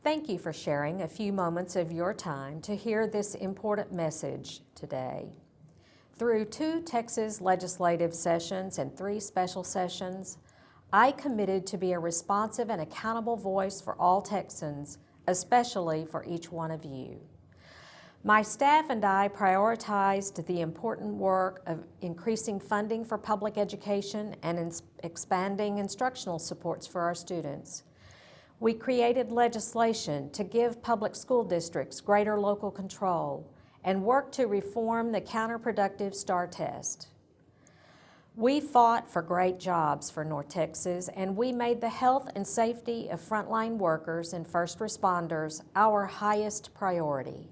Thank you for sharing a few moments of your time to hear this important message today. Through 2 Texas legislative sessions and 3 special sessions, I committed to be a responsive and accountable voice for all Texans, especially for each one of you. My staff and I prioritized the important work of increasing funding for public education and expanding instructional supports for our students. We created legislation to give public school districts greater local control and worked to reform the counterproductive STAR test. We fought for great jobs for North Texas, and we made the health and safety of frontline workers and first responders our highest priority.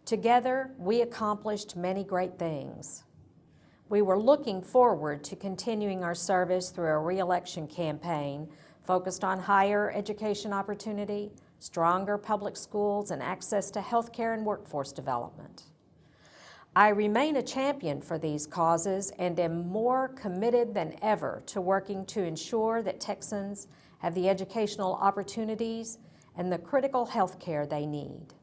Together, we accomplished many great things. We were looking forward to continuing our service through a re-election campaign focused on higher education opportunity, stronger public schools, and access to health care and workforce development. I remain a champion for these causes and am more committed than ever to working to ensure that Texans have the educational opportunities and the critical health care they need.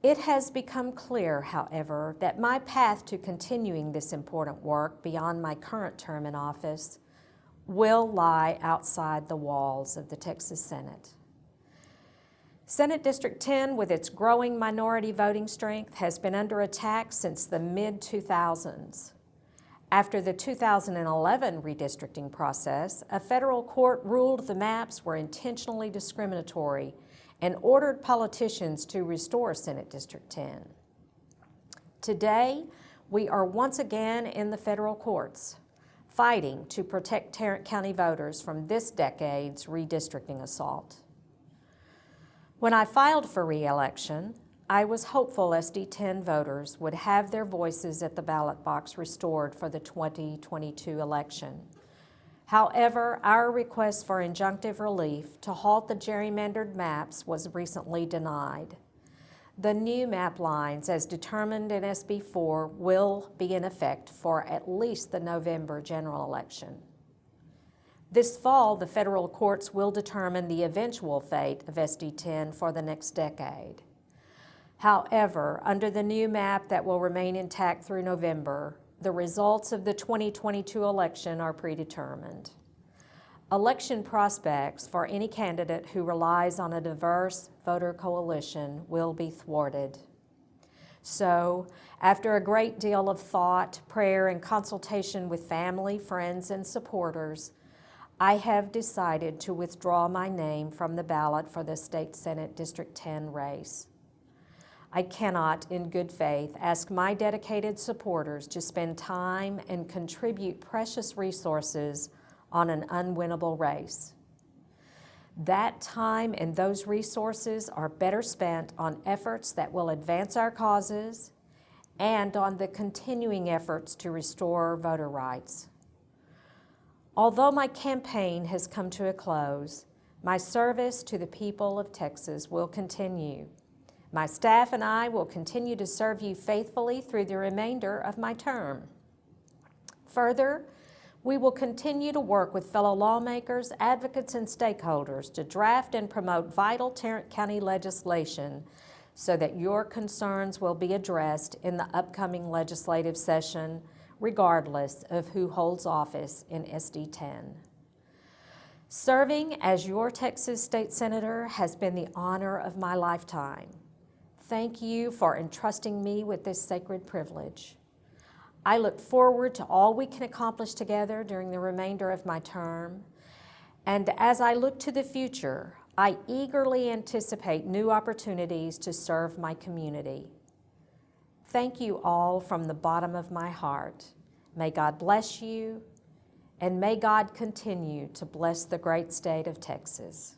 It has become clear, however, that my path to continuing this important work beyond my current term in office will lie outside the walls of the Texas Senate. Senate District 10, with its growing minority voting strength, has been under attack since the mid-2000s. After the 2011 redistricting process, a federal court ruled the maps were intentionally discriminatory and ordered politicians to restore Senate District 10. Today, we are once again in the federal courts, fighting to protect Tarrant County voters from this decade's redistricting assault. When I filed for re-election, I was hopeful SD10 voters would have their voices at the ballot box restored for the 2022 election. However, our request for injunctive relief to halt the gerrymandered maps was recently denied. The new map lines, as determined in SB 4, will be in effect for at least the November general election. This fall, the federal courts will determine the eventual fate of SD 10 for the next decade. However, under the new map that will remain intact through November, the results of the 2022 election are predetermined. Election prospects for any candidate who relies on a diverse voter coalition will be thwarted. So, after a great deal of thought, prayer, and consultation with family, friends, and supporters, I have decided to withdraw my name from the ballot for the State Senate District 10 race. I cannot, in good faith, ask my dedicated supporters to spend time and contribute precious resources on an unwinnable race. That time and those resources are better spent on efforts that will advance our causes and on the continuing efforts to restore voter rights. Although my campaign has come to a close, my service to the people of Texas will continue. My staff and I will continue to serve you faithfully through the remainder of my term. Further, we will continue to work with fellow lawmakers, advocates, and stakeholders to draft and promote vital Tarrant County legislation so that your concerns will be addressed in the upcoming legislative session, regardless of who holds office in SD 10. Serving as your Texas State Senator has been the honor of my lifetime. Thank you for entrusting me with this sacred privilege. I look forward to all we can accomplish together during the remainder of my term. And as I look to the future, I eagerly anticipate new opportunities to serve my community. Thank you all from the bottom of my heart. May God bless you, and may God continue to bless the great state of Texas.